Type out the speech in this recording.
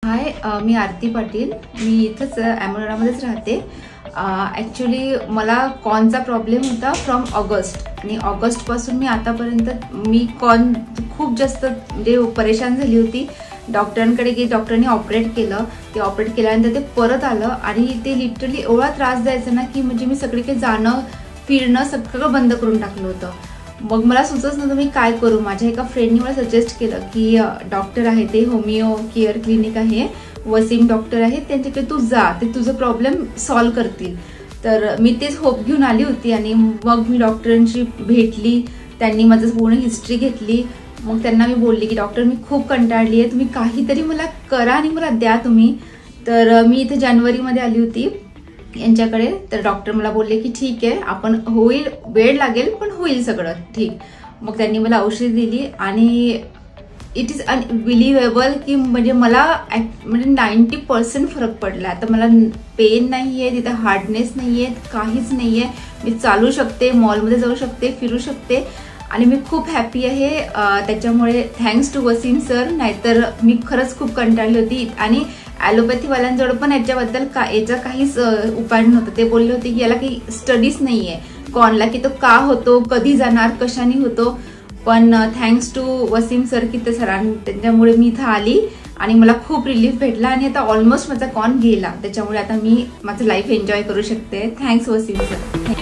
हाय, मी आरती पाटील. मी इथंच अमरावतीमध्येच राहते. ॲक्च्युली मला कॉनचा प्रॉब्लेम होता फ्रॉम ऑगस्ट, आणि ऑगस्टपासून मी आतापर्यंत कॉन खूप जास्त म्हणजे परेशान झाली होती. डॉक्टरांकडे गेली, डॉक्टरांनी ऑपरेट केलं. ते ऑपरेट केल्यानंतर ते परत आलं आणि ते लिटरली एवढा त्रास द्यायचा ना की म्हणजे मी सगळीकडे जाणं फिरणं सगळं बंद करून टाकलं होतं. मग मला सुचत नव्हतं मी काय करू. माझ्या एका फ्रेंडनी मला सजेस्ट केलं की डॉक्टर आहे, ते होमिओ केअर क्लिनिक आहे, वसीम डॉक्टर आहे, त्यांच्याकडे तू जा, ते तुझं प्रॉब्लेम सॉल्व्ह करतील. तर मी तेच होप घेऊन आली होती आणि मग मी डॉक्टरांशी भेटली. त्यांनी माझं पूर्ण हिस्ट्री घेतली. मग त्यांना मी बोलली की डॉक्टर मी खूप कंटाळली आहे, तुम्ही काहीतरी मला करा आणि मला द्या तुम्ही. तर मी इथे जानेवारीमध्ये आली होती यांच्याकडे. तर डॉक्टर मला बोलले की ठीक आहे, आपण होईल, वेळ लागेल पण होईल सगळं ठीक. मग त्यांनी मला औषध दिली आणि इट इज अनबिलिव्हेबल की म्हणजे मला म्हणजे 90% फरक पडला. आता मला पेन नाही आहे, तिथे हार्डनेस नाही आहे, काहीच नाही आहे. मी चालू शकते, मॉलमध्ये जाऊ शकते, फिरू शकते आणि मी खूप हॅपी आहे. त्याच्यामुळे थँक्स टू वसीम सर. नाहीतर मी खरंच खूप कंटाळली होती. आणि ॲलोपॅथीवाल्यांजवळ पण याच्याबद्दल याचा काहीच उपाय नव्हता. ते बोलले होते की याला काही स्टडीज नाही आहे कॉनला, की तो का होतो, कधी जाणार, कशाने होतो. पण थँक्स टू वसीम सर की ते सरांनी, त्यांच्यामुळे मी इथं आली आणि मला खूप रिलीफ भेटला आणि आता ऑलमोस्ट माझा कॉन गेला. त्याच्यामुळे आता मी माझं लाईफ एन्जॉय करू शकते. Thanks Wasim sir.